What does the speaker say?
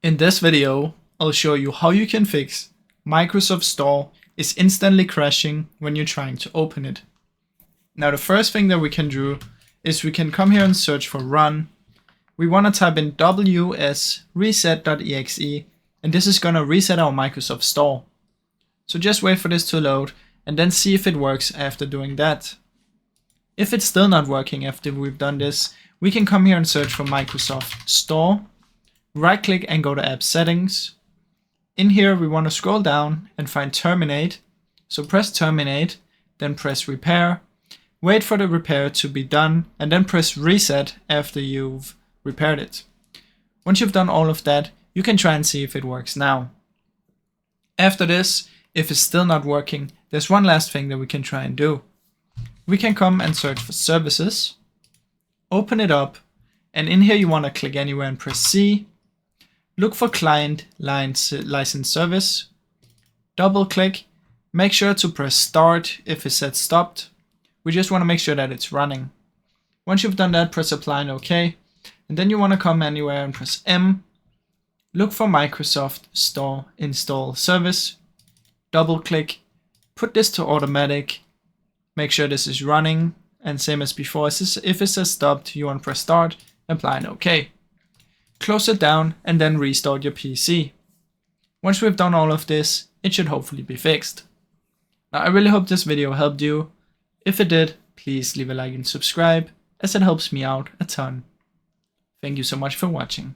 In this video, I'll show you how you can fix Microsoft Store is instantly crashing when you're trying to open it. Now the first thing that we can do is we can come here and search for run. We want to type in ws reset.exe and this is going to reset our Microsoft Store. So just wait for this to load and then see if it works after doing that. If it's still not working after we've done this, we can come here and search for Microsoft Store. Right click and go to app settings. In here we want to scroll down and find terminate. So press terminate, then press repair. Wait for the repair to be done and then press reset after you've repaired it. Once you've done all of that, you can try and see if it works now. After this, if it's still not working, there's one last thing that we can try and do. We can come and search for services, open it up, and in here you want to click anywhere and press C. Look for client license service, double click, make sure to press start if it said stopped. We just want to make sure that it's running. Once you've done that, press apply and OK. And then you want to come anywhere and press M. Look for Microsoft Store install service, double click, put this to automatic, make sure this is running, and same as before, if it says stopped, you want to press start, apply and OK. Close it down and then restart your PC. Once we've done all of this, it should hopefully be fixed. Now I really hope this video helped you. If it did, please leave a like and subscribe as it helps me out a ton. Thank you so much for watching.